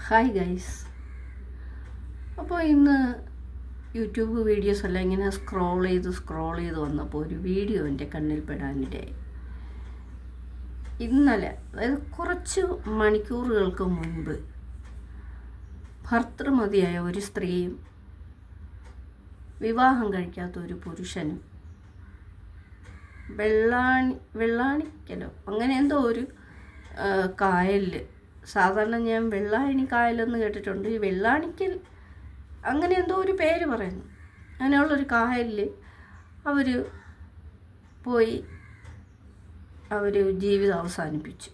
Hi guys. അപ്പോൾ ഇന്ന് YouTube videos എല്ലാം ഇങ്ങനെ സ്ക്രോൾ ചെയ്ത് വന്നപ്പോൾ ഒരു വീഡിയോ എൻ്റെ കണ്ണിൽ പെടാനിടയായി. ഇന്നലെ, അതായത് കുറച്ച് മണിക്കൂറുകൾക്ക് മുൻപ്, ഭർത്തൃമതിയായ ഒരു സ്ത്രീയും വിവാഹം കഴിക്കാത്ത ഒരു പുരുഷനും വെള്ളാണിക്കലോ അങ്ങനെ എന്തോ ഒരു കായലിൽ, സാധാരണ ഞാൻ വെള്ളായണി കായലെന്ന് കേട്ടിട്ടുണ്ട്, ഈ വെള്ളാണിക്കൽ അങ്ങനെ എന്തോ ഒരു പേര് പറയുന്നു. അങ്ങനെയുള്ളൊരു കായലിൽ അവർ പോയി ജീവിതം അവസാനിപ്പിച്ചു.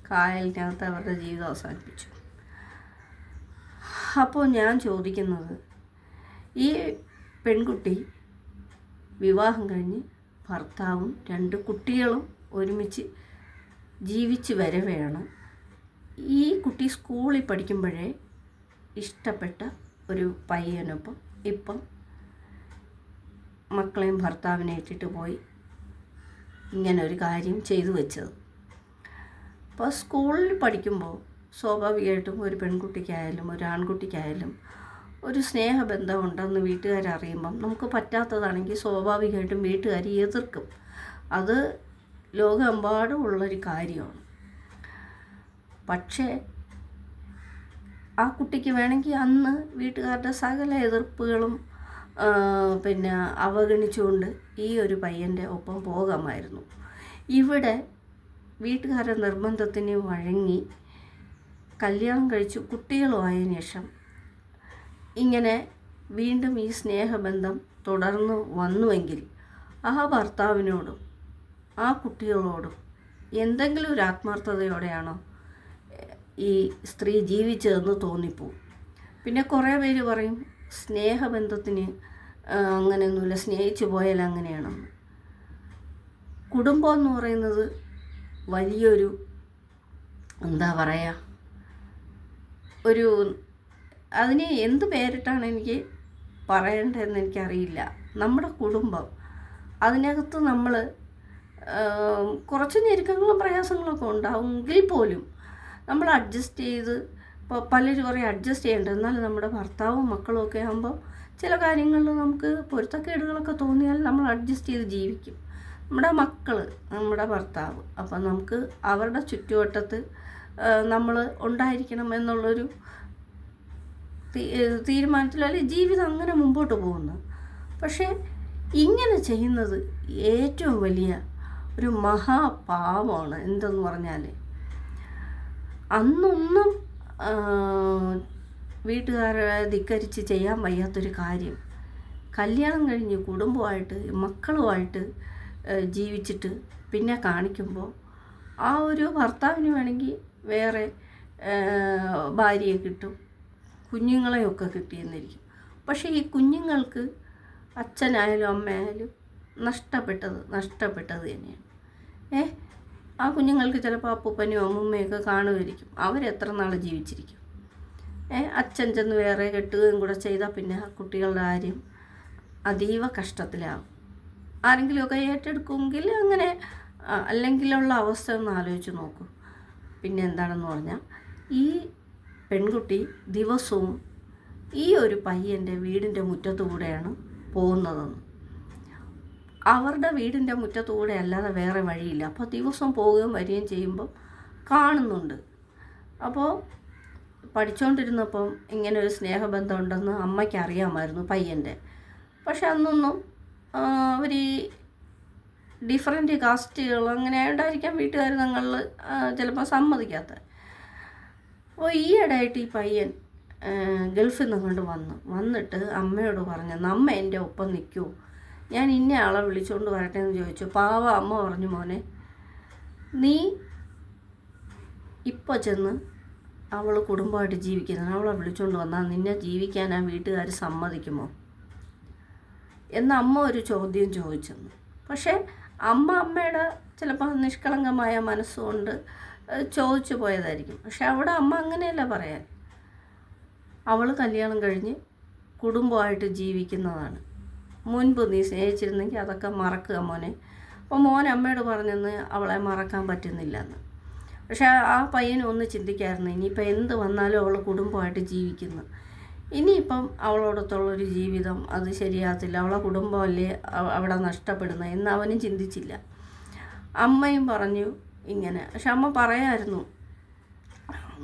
കായലിനകത്ത് അവരുടെ ജീവിതം അവസാനിപ്പിച്ചു. അപ്പോൾ ഞാൻ ചോദിക്കുന്നത്, ഈ പെൺകുട്ടി വിവാഹം കഴിഞ്ഞ് ഭർത്താവും 2 കുട്ടികളും ഒരുമിച്ച് ജീവിച്ച് വരവെയാണ് ഈ കുട്ടി സ്കൂളിൽ പഠിക്കുമ്പോഴേ ഇഷ്ടപ്പെട്ട ഒരു പയ്യനൊപ്പം ഇപ്പം മക്കളെയും ഭർത്താവിനെ ഇട്ടിട്ട് പോയി ഇങ്ങനെ ഒരു കാര്യം ചെയ്തു വെച്ചത്. അപ്പോൾ സ്കൂളിൽ പഠിക്കുമ്പോൾ സ്വാഭാവികമായിട്ടും ഒരു പെൺകുട്ടിക്കായാലും ഒരു ആൺകുട്ടിക്കായാലും ഒരു സ്നേഹബന്ധം ഉണ്ടെന്ന് വീട്ടുകാരറിയുമ്പം നമുക്ക് പറ്റാത്തതാണെങ്കിൽ സ്വാഭാവികമായിട്ടും വീട്ടുകാർ എതിർക്കും. അത് ലോകമെമ്പാടും ഉള്ളൊരു കാര്യമാണ്. പക്ഷേ ആ കുട്ടിക്ക് വേണമെങ്കിൽ അന്ന് വീട്ടുകാരുടെ സകല എതിർപ്പുകളും അവഗണിച്ചുകൊണ്ട് ഈ ഒരു പയ്യൻ്റെ ഒപ്പം പോകാമായിരുന്നു. ഇവിടെ വീട്ടുകാരുടെ നിർബന്ധത്തിന് വഴങ്ങി കല്യാണം കഴിച്ചു കുട്ടികളുമായതിനു ശേഷം ഇങ്ങനെ വീണ്ടും ഈ സ്നേഹബന്ധം തുടർന്നു വന്നുവെങ്കിൽ ആ ഭർത്താവിനോടും ആ കുട്ടികളോടും എന്തെങ്കിലും ഒരു ആത്മാർത്ഥതയോടെയാണോ ഈ സ്ത്രീ ജീവിച്ചതെന്ന് തോന്നിപ്പോവും. പിന്നെ കുറേ പേര് പറയും സ്നേഹബന്ധത്തിന് അങ്ങനെയൊന്നുമില്ല, സ്നേഹിച്ചു പോയാൽ അങ്ങനെയാണെന്ന്. കുടുംബം എന്ന് പറയുന്നത് വലിയൊരു എന്താ പറയുക, ഒരു അതിന് എന്ത് പേരിട്ടാണ് എനിക്ക് പറയേണ്ടതെന്ന് എനിക്കറിയില്ല. നമ്മുടെ കുടുംബം, അതിനകത്ത് നമ്മൾ കുറച്ച് ഞെരുക്കങ്ങളും പ്രയാസങ്ങളൊക്കെ ഉണ്ടാവുമെങ്കിൽ പോലും നമ്മൾ അഡ്ജസ്റ്റ് ചെയ്ത്, ഇപ്പോൾ പലരും പറയും അഡ്ജസ്റ്റ് ചെയ്യേണ്ടത്, എന്നാലും നമ്മുടെ ഭർത്താവും മക്കളും ഒക്കെ ആകുമ്പോൾ ചില കാര്യങ്ങളിൽ നമുക്ക് പൊരുത്തക്കേടുകളൊക്കെ തോന്നിയാൽ നമ്മൾ അഡ്ജസ്റ്റ് ചെയ്ത് ജീവിക്കും. നമ്മുടെ മക്കൾ, നമ്മുടെ ഭർത്താവ്, അപ്പം നമുക്ക് അവരുടെ ചുറ്റുവട്ടത്ത് നമ്മൾ ഉണ്ടായിരിക്കണം എന്നുള്ളൊരു തീരുമാനത്തിലല്ലേ ജീവിതം അങ്ങനെ മുമ്പോട്ട് പോകുന്നു. പക്ഷേ ഇങ്ങനെ ചെയ്യുന്നത് ഏറ്റവും വലിയ ഒരു മഹാപാപമാണ്. എന്തെന്ന് പറഞ്ഞാൽ, അന്നൊന്നും വീട്ടുകാരെ ധിക്കരിച്ച് ചെയ്യാൻ വയ്യാത്തൊരു കാര്യം കല്യാണം കഴിഞ്ഞ് കുടുംബമായിട്ട് മക്കളുമായിട്ട് ജീവിച്ചിട്ട് പിന്നെ കാണിക്കുമ്പോൾ ആ ഒരു ഭർത്താവിന് വേണമെങ്കിൽ വേറെ ഭാര്യയെ കിട്ടും, കുഞ്ഞുങ്ങളെയൊക്കെ കിട്ടിയെന്നിരിക്കും. പക്ഷേ ഈ കുഞ്ഞുങ്ങൾക്ക് അച്ഛനായാലും അമ്മയായാലും നഷ്ടപ്പെട്ടത് തന്നെയാണ്. ആ കുഞ്ഞുങ്ങൾക്ക് ചിലപ്പോൾ അപ്പൂപ്പനെയോ അമ്മൂമ്മയൊക്കെ കാണുമായിരിക്കും. അവരെത്ര നാൾ ജീവിച്ചിരിക്കും? അച്ഛൻ ചെന്ന് വേറെ കെട്ടുകയും കൂടെ ചെയ്താൽ പിന്നെ ആ കുട്ടികളുടെ കാര്യം അതീവ കഷ്ടത്തിലാവും. ആരെങ്കിലുമൊക്കെ ഏറ്റെടുക്കുമെങ്കിൽ അങ്ങനെ, അല്ലെങ്കിലുള്ള അവസ്ഥ ഒന്ന് ആലോചിച്ച് നോക്കൂ. പിന്നെ എന്താണെന്ന് പറഞ്ഞാൽ, ഈ പെൺകുട്ടി ദിവസവും ഈ ഒരു പയ്യൻ്റെ വീടിൻ്റെ മുറ്റത്തുകൂടെയാണ് പോകുന്നതെന്ന്. അവരുടെ വീടിൻ്റെ മുറ്റത്തുകൂടെ അല്ലാതെ വേറെ വഴിയില്ല. അപ്പോൾ ദിവസവും പോവുകയും വരികയും ചെയ്യുമ്പോൾ കാണുന്നുണ്ട്. അപ്പോൾ പഠിച്ചുകൊണ്ടിരുന്നപ്പം ഇങ്ങനെ ഒരു സ്നേഹബന്ധം ഉണ്ടെന്ന് അമ്മയ്ക്ക് അറിയാമായിരുന്നു പയ്യൻ്റെ. പക്ഷെ അന്നൊന്നും അവർ ഈ ഡിഫറൻറ്റ് കാസ്റ്റുകൾ അങ്ങനെ ആയതുകൊണ്ടായിരിക്കാം വീട്ടുകാർ തങ്ങളിൽ ചിലപ്പോൾ സമ്മതിക്കാത്തത്. അപ്പോൾ ഈ ഇടയായിട്ട് ഈ പയ്യൻ ഗൾഫിൽ നിന്ന് വന്നിട്ട് അമ്മയോട് പറഞ്ഞു, അമ്മ എൻ്റെ ഒപ്പം നിൽക്കുമോ, ഞാൻ ഇന്ന ആളെ വിളിച്ചുകൊണ്ട് വരട്ടെ എന്ന് ചോദിച്ചു. പാവ അമ്മ പറഞ്ഞു, മോനെ നീ ഇപ്പോൾ ചെന്ന് അവൾ കുടുംബമായിട്ട് ജീവിക്കുന്നത്, അവളെ വിളിച്ചുകൊണ്ട് വന്നാൽ നിന്നെ ജീവിക്കാൻ ആ വീട്ടുകാർ സമ്മതിക്കുമോ എന്ന് അമ്മ ഒരു ചോദ്യം ചോദിച്ചെന്ന്. പക്ഷേ അമ്മയുടെ ചിലപ്പോൾ നിഷ്കളങ്കമായ മനസ്സുകൊണ്ട് ചോദിച്ചു പോയതായിരിക്കും. പക്ഷെ അവിടെ അമ്മ അങ്ങനെയല്ല പറയാൻ. അവൾ കല്യാണം കഴിഞ്ഞ് കുടുംബമായിട്ട് ജീവിക്കുന്നതാണ്. മുൻപ് നീ സ്നേഹിച്ചിരുന്നെങ്കിൽ അതൊക്കെ മറക്കുക മോനെ. അപ്പോൾ മോൻ അമ്മയോട് പറഞ്ഞെന്ന് അവളെ മറക്കാൻ പറ്റുന്നില്ലെന്ന്. പക്ഷെ ആ പയ്യനും ഒന്ന് ചിന്തിക്കായിരുന്നു, ഇനിയിപ്പോൾ എന്ത് വന്നാലും അവൾ കുടുംബമായിട്ട് ജീവിക്കുന്നു, ഇനിയിപ്പം അവളോടൊത്തുള്ളൊരു ജീവിതം അത് ശരിയാകത്തില്ല, അവളെ കുടുംബമല്ലേ അവിടെ നഷ്ടപ്പെടുന്നത് എന്ന് അവനും ചിന്തിച്ചില്ല. അമ്മയും പറഞ്ഞു ഇങ്ങനെ. പക്ഷെ അമ്മ പറയായിരുന്നു,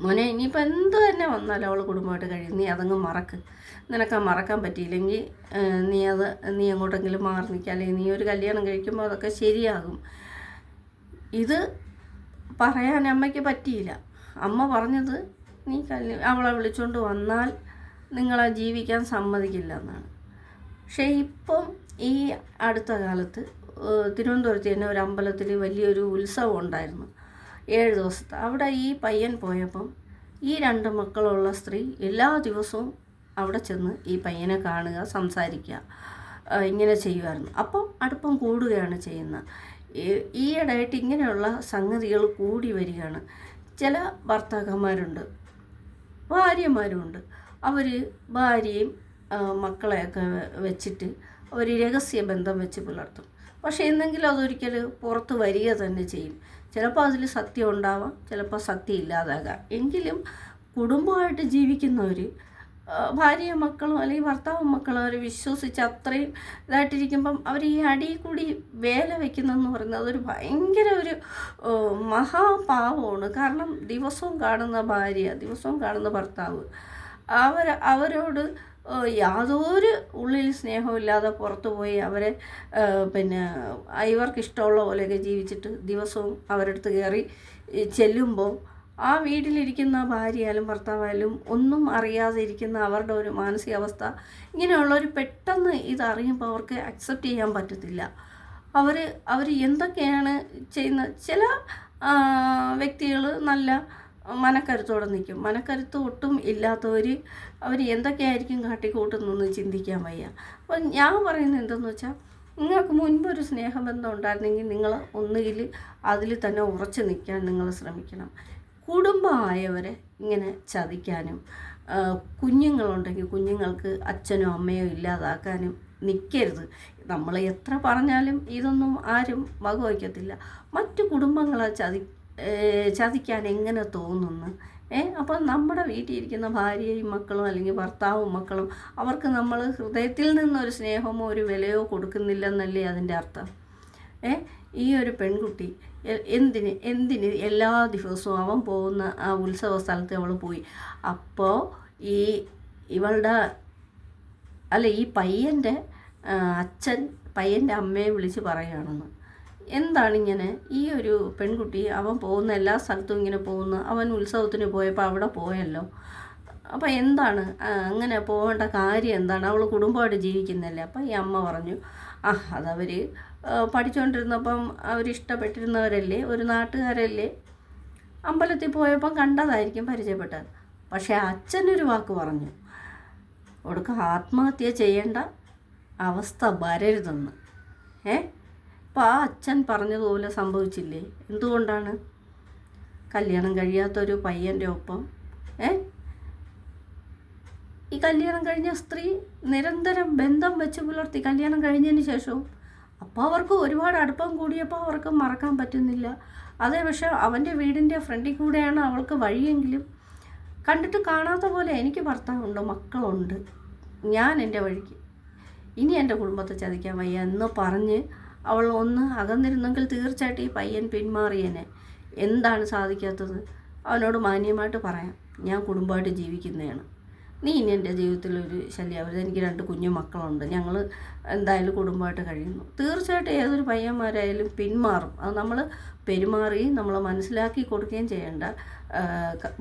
മോനെ ഇനിയിപ്പോൾ എന്ത് തന്നെ വന്നാലും അവൾ കുടുംബമായിട്ട് കഴിയും, നീ അതങ്ങ് മറക്ക്, നിനക്ക് മറക്കാൻ പറ്റിയില്ലെങ്കിൽ നീ എങ്ങോട്ടെങ്കിലും മാറി നിൽക്കുക, അല്ലെങ്കിൽ നീ ഒരു കല്യാണം കഴിക്കുമ്പോൾ അതൊക്കെ ശരിയാകും. ഇത് പറയാൻ അമ്മയ്ക്ക് പറ്റിയില്ല. അമ്മ പറഞ്ഞത്, നീ അവളെ വിളിച്ചുകൊണ്ട് വന്നാൽ നിങ്ങളെ ജീവിക്കാൻ സമ്മതിക്കില്ല എന്നാണ്. പക്ഷേ ഇപ്പം ഈ അടുത്ത കാലത്ത് തിരുവനന്തപുരത്ത് തന്നെ ഒരു അമ്പലത്തിൽ വലിയൊരു ഉത്സവം ഉണ്ടായിരുന്നു, 7 ദിവസത്തെ. അവിടെ ഈ പയ്യൻ പോയപ്പം ഈ 2 മക്കളുള്ള സ്ത്രീ എല്ലാ ദിവസവും അവിടെ ചെന്ന് ഈ പയ്യനെ കാണുക, സംസാരിക്കുക, ഇങ്ങനെ ചെയ്യുമായിരുന്നു. അപ്പം അടുപ്പം കൂടുകയാണ് ചെയ്യുന്നത്. ഈയിടെയായിട്ട് ഇങ്ങനെയുള്ള സംഗതികൾ കൂടി വരികയാണ്. ചില ഭർത്താക്കന്മാരുണ്ട്, ഭാര്യമാരുമുണ്ട്. അവർ ഭാര്യയും മക്കളെയൊക്കെ വെച്ചിട്ട് ഒരു രഹസ്യ ബന്ധം വെച്ച് പുലർത്തും. പക്ഷേ എന്തെങ്കിലും അതൊരിക്കൽ പുറത്ത് വരിക തന്നെ ചെയ്യും. ചിലപ്പോൾ അതിൽ സത്യം ഉണ്ടാവാം, ചിലപ്പോൾ സത്യം ഇല്ലാതാകാം. എങ്കിലും കുടുംബമായിട്ട് ജീവിക്കുന്നവർ ഭാര്യയും മക്കളും അല്ലെങ്കിൽ ഭർത്താവും മക്കളും അവർ വിശ്വസിച്ച് അത്രയും ഇതായിട്ടിരിക്കുമ്പം അവർ ഈ അടിയിൽ കൂടി വേല വയ്ക്കുന്നതെന്ന് പറയുന്നത് അതൊരു ഭയങ്കര ഒരു മഹാപാവമാണ്. കാരണം ദിവസവും കാണുന്ന ഭാര്യ, ദിവസവും കാണുന്ന ഭർത്താവ്, അവരോട് യാതൊരു ഉള്ളിൽ സ്നേഹമില്ലാതെ പുറത്തു പോയി അവരെ ഇവർക്കിഷ്ടമുള്ള പോലെയൊക്കെ ജീവിച്ചിട്ട് ദിവസവും അവരടുത്ത് കയറി ചെല്ലുമ്പോൾ ആ വീട്ടിലിരിക്കുന്ന ഭാര്യയായാലും ഭർത്താവായാലും ഒന്നും അറിയാതെ ഇരിക്കുന്ന അവരുടെ ഒരു മാനസികാവസ്ഥ, ഇങ്ങനെയുള്ളവർ പെട്ടെന്ന് ഇതറിയുമ്പോൾ അവർക്ക് അക്സെപ്റ്റ് ചെയ്യാൻ പറ്റത്തില്ല. അവർ എന്തൊക്കെയാണ് ചെയ്യുന്നത്. ചില വ്യക്തികൾ നല്ല മനക്കരുത്തോടെ നിൽക്കും. മനക്കരുത്ത് ഒട്ടും ഇല്ലാത്തവർ അവർ എന്തൊക്കെയായിരിക്കും കാട്ടിക്കൂട്ടുന്നതെന്ന് ചിന്തിക്കാൻ വയ്യ. അപ്പം ഞാൻ പറയുന്നത് എന്തെന്ന് വെച്ചാൽ, നിങ്ങൾക്ക് മുൻപൊരു സ്നേഹബന്ധം ഉണ്ടായിരുന്നെങ്കിൽ നിങ്ങൾ ഒന്നുകിൽ അതിൽ തന്നെ ഉറച്ചു നിൽക്കാൻ നിങ്ങൾ ശ്രമിക്കണം. കുടുംബമായവരെ ഇങ്ങനെ ചതിക്കാനും കുഞ്ഞുങ്ങളുണ്ടെങ്കിൽ കുഞ്ഞുങ്ങൾക്ക് അച്ഛനോ അമ്മയോ ഇല്ലാതാക്കാനും നിൽക്കരുത്. നമ്മൾ എത്ര പറഞ്ഞാലും ഇതൊന്നും ആരും വകവയ്ക്കത്തില്ല. മറ്റു കുടുംബങ്ങളെ ചതിക്കാൻ എങ്ങനെ തോന്നുന്നു? അപ്പോൾ നമ്മുടെ വീട്ടിലിരിക്കുന്ന ഭാര്യയും മക്കളും അല്ലെങ്കിൽ ഭർത്താവും മക്കളും അവർക്ക് നമ്മൾ ഹൃദയത്തിൽ നിന്നൊരു സ്നേഹമോ ഒരു വിലയോ കൊടുക്കുന്നില്ലെന്നല്ലേ അതിൻ്റെ അർത്ഥം? ഈ ഒരു പെൺകുട്ടി എന്തിന് എല്ലാ ദിവസവും അവൻ പോകുന്ന ആ ഉത്സവ സ്ഥലത്ത് അവൾ പോയി. അപ്പോൾ ഈ പയ്യൻ്റെ അച്ഛൻ പയ്യൻ്റെ അമ്മയെ വിളിച്ച് പറയുകയാണെന്ന്. എന്താണിങ്ങനെ ഈ ഒരു പെൺകുട്ടി അവൻ പോകുന്ന എല്ലാ സ്ഥലത്തും ഇങ്ങനെ പോകുന്നു, അവൻ ഉത്സവത്തിന് പോയപ്പോൾ അവിടെ പോയല്ലോ, അപ്പോൾ എന്താണ് അങ്ങനെ പോകേണ്ട കാര്യം എന്താണ്? അവൾ കുടുംബമായിട്ട് ജീവിക്കുന്നില്ലേ? അപ്പോൾ ഈ അമ്മ പറഞ്ഞു, അതവർ പഠിച്ചുകൊണ്ടിരുന്നപ്പം അവരിഷ്ടപ്പെട്ടിരുന്നവരല്ലേ, ഒരു നാട്ടുകാരല്ലേ, അമ്പലത്തിൽ പോയപ്പം കണ്ടതായിരിക്കും, പരിചയപ്പെട്ടത്. പക്ഷേ അച്ഛനൊരു വാക്ക് പറഞ്ഞു, അവൾക്ക് ആത്മഹത്യ ചെയ്യേണ്ട അവസ്ഥ വരരുതെന്ന്. അപ്പോൾ ആ അച്ഛൻ പറഞ്ഞതുപോലെ സംഭവിച്ചില്ലേ? എന്തുകൊണ്ടാണ്? കല്യാണം കഴിയാത്തൊരു പയ്യൻ്റെ ഒപ്പം ഈ കല്യാണം കഴിഞ്ഞ സ്ത്രീ നിരന്തരം ബന്ധം വെച്ച് പുലർത്തി കല്യാണം കഴിഞ്ഞതിന് ശേഷവും. അപ്പോൾ അവർക്ക് ഒരുപാട് അടുപ്പം കൂടിയപ്പോൾ അവർക്ക് മറക്കാൻ പറ്റുന്നില്ല. അതേ പക്ഷേ അവൻ്റെ വീടിൻ്റെ ഫ്രണ്ടിൽ കൂടെയാണ് അവൾക്ക് വഴിയെങ്കിലും കണ്ടിട്ട് കാണാത്ത പോലെ എനിക്ക് ഭർത്താവുണ്ട്, മക്കളുണ്ട്, ഞാൻ എൻ്റെ വഴിക്ക്, ഇനി എൻ്റെ കുടുംബത്തെ ചതിക്കാൻ വയ്യ എന്ന് പറഞ്ഞ് അവൾ ഒന്ന് അകന്നിരുന്നെങ്കിൽ തീർച്ചയായിട്ടും ഈ പയ്യൻ പിന്മാറിയനെ. എന്താണ് സാധിക്കാത്തത്? അവനോട് മാന്യമായിട്ട് പറയാം, ഞാൻ കുടുംബമായിട്ട് ജീവിക്കുന്നതാണ്, നീ ഇനി എൻ്റെ ജീവിതത്തിലൊരു ശല്യമാവരുത്, എനിക്ക് 2 കുഞ്ഞു മക്കളുണ്ട്, ഞങ്ങൾ എന്തായാലും കുടുംബമായിട്ട് കഴിയുന്നു. തീർച്ചയായിട്ടും ഏതൊരു പയ്യന്മാരായാലും പിന്മാറും. അത് നമ്മൾ പെരുമാറി നമ്മൾ മനസ്സിലാക്കി കൊടുക്കുകയും ചെയ്യേണ്ട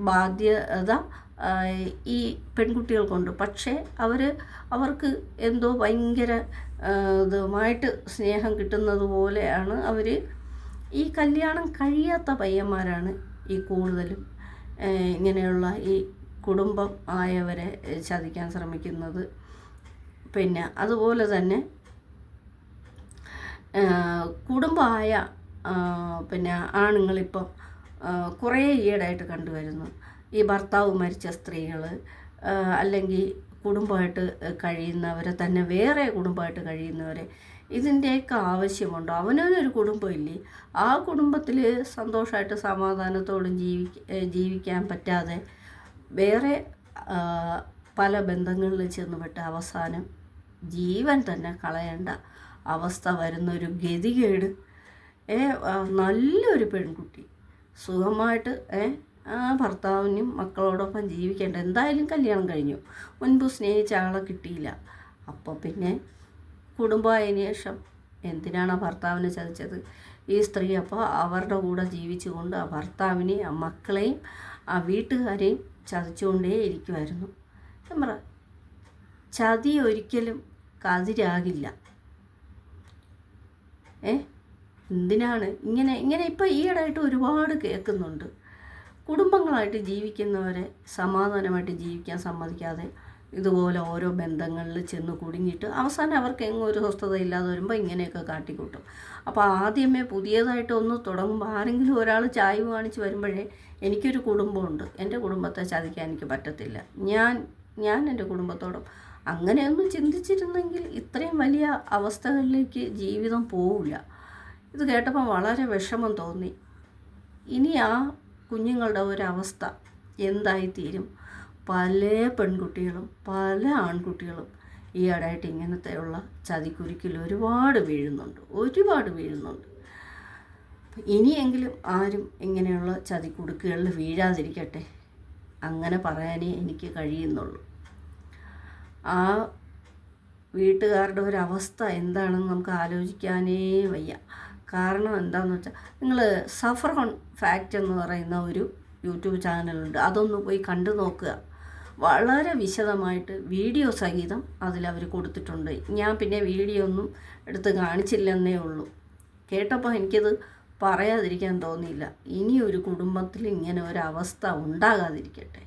ബാധ്യത ഈ പെൺകുട്ടികൾക്കുണ്ട്. പക്ഷേ അവർക്ക് എന്തോ ഭയങ്കര ഇതുമായിട്ട് സ്നേഹം കിട്ടുന്നത് പോലെയാണ് അവർ. ഈ കല്യാണം കഴിയാത്ത പയ്യന്മാരാണ് ഈ കൂടുതലും ഇങ്ങനെയുള്ള ഈ കുടുംബം ആയവരെ ചതിക്കാൻ ശ്രമിക്കുന്നത്. പിന്നെ അതുപോലെ തന്നെ കുടുംബമായ ആണുങ്ങളിപ്പം കുറേ ഈയിടെയായിട്ട് കണ്ടുവരുന്നു. ഈ ഭർത്താവ് മരിച്ച സ്ത്രീകൾ അല്ലെങ്കിൽ കുടുംബമായിട്ട് കഴിയുന്നവരെ തന്നെ വേറെ കുടുംബമായിട്ട് കഴിയുന്നവരെ ഇതിൻ്റെയൊക്കെ ആവശ്യമുണ്ടോ? അവനവനൊരു കുടുംബമില്ലേ? ആ കുടുംബത്തിൽ സന്തോഷമായിട്ട് സമാധാനത്തോടും ജീവിക്കാൻ പറ്റാതെ വേറെ പല ബന്ധങ്ങളിൽ ചെന്നുപെട്ട് അവസാനം ജീവൻ തന്നെ കളയേണ്ട അവസ്ഥ വരുന്നൊരു ഗതികേട്. നല്ലൊരു പെൺകുട്ടി സുഖമായിട്ട് ആ ഭർത്താവിനും മക്കളോടൊപ്പം ജീവിക്കേണ്ട, എന്തായാലും കല്യാണം കഴിഞ്ഞു, മുൻപ് സ്നേഹിച്ച ആളെ കിട്ടിയില്ല. അപ്പോൾ പിന്നെ കുടുംബമായതിനു ശേഷം എന്തിനാണ് ആ ഭർത്താവിനെ ചതിച്ചത്? ഈ സ്ത്രീ അപ്പോൾ അവരുടെ കൂടെ ജീവിച്ചുകൊണ്ട് ആ ഭർത്താവിനെയും ആ മക്കളെയും ആ വീട്ടുകാരെയും ചതിച്ചുകൊണ്ടേ ഇരിക്കുമായിരുന്നു. ഞാൻ പറ, ചതി ഒരിക്കലും കതിരാകില്ല. എന്തിനാണ് ഇങ്ങനെ ഇപ്പോൾ ഈയിടെയായിട്ട് ഒരുപാട് കേൾക്കുന്നുണ്ട്. കുടുംബങ്ങളായിട്ട് ജീവിക്കുന്നവരെ സമാധാനമായിട്ട് ജീവിക്കാൻ സമ്മതിക്കാതെ ഇതുപോലെ ഓരോ ബന്ധങ്ങളിൽ ചെന്ന് കുടുങ്ങിയിട്ട് അവസാനം അവർക്ക് എങ്ങും ഒരു സ്വസ്ഥതയില്ലാതെ വരുമ്പോൾ ഇങ്ങനെയൊക്കെ കാട്ടിക്കൂട്ടും. അപ്പോൾ ആദ്യമേ പുതിയതായിട്ട് ഒന്ന് തുടങ്ങുമ്പോൾ ആരെങ്കിലും ഒരാൾ ചായ്വ് കാണിച്ച് വരുമ്പോഴേ എനിക്കൊരു കുടുംബമുണ്ട്, എൻ്റെ കുടുംബത്തെ ചതിക്കാൻ എനിക്ക് പറ്റത്തില്ല, ഞാൻ എൻ്റെ കുടുംബത്തോടും അങ്ങനെയൊന്നും ചിന്തിച്ചിരുന്നെങ്കിൽ ഇത്രയും വലിയ അവസ്ഥകളിലേക്ക് ജീവിതം പോവില്ല. ഇത് കേട്ടപ്പോൾ വളരെ വിഷമം തോന്നി. ഇനി ആ കുഞ്ഞുങ്ങളുടെ ഒരവസ്ഥ എന്തായിത്തീരും? പല പെൺകുട്ടികളും പല ആൺകുട്ടികളും ഈയിടെയായിട്ട് ഇങ്ങനത്തെയുള്ള ചതിക്കുരുക്കിൽ ഒരുപാട് വീഴുന്നുണ്ട്. ഇനിയെങ്കിലും ആരും ഇങ്ങനെയുള്ള ചതിക്കുടുക്കുകളിൽ വീഴാതിരിക്കട്ടെ, അങ്ങനെ പറയാനേ എനിക്ക് കഴിയുന്നുള്ളൂ. ആ വീട്ടുകാരുടെ ഒരവസ്ഥ എന്താണെന്ന് നമുക്ക് ആലോചിക്കാനേ വയ്യ. കാരണം എന്താണെന്ന് വെച്ചാൽ, നിങ്ങൾ സഫറോൺ ഫാക്റ്റ് എന്ന് പറയുന്ന ഒരു യൂട്യൂബ് ചാനലുണ്ട്, അതൊന്ന് പോയി കണ്ടു നോക്കുക. വളരെ വിശദമായിട്ട് വീഡിയോ സഹിതം അതിലവർ കൊടുത്തിട്ടുണ്ട്. ഞാൻ പിന്നെ വീഡിയോ ഒന്നും എടുത്ത് കാണിച്ചില്ലെന്നേ ഉള്ളൂ. കേട്ടപ്പോൾ എനിക്കത് പറയാതിരിക്കാൻ തോന്നിയില്ല. ഇനിയൊരു കുടുംബത്തിൽ ഇങ്ങനെ ഒരവസ്ഥ ഉണ്ടാകാതിരിക്കട്ടെ.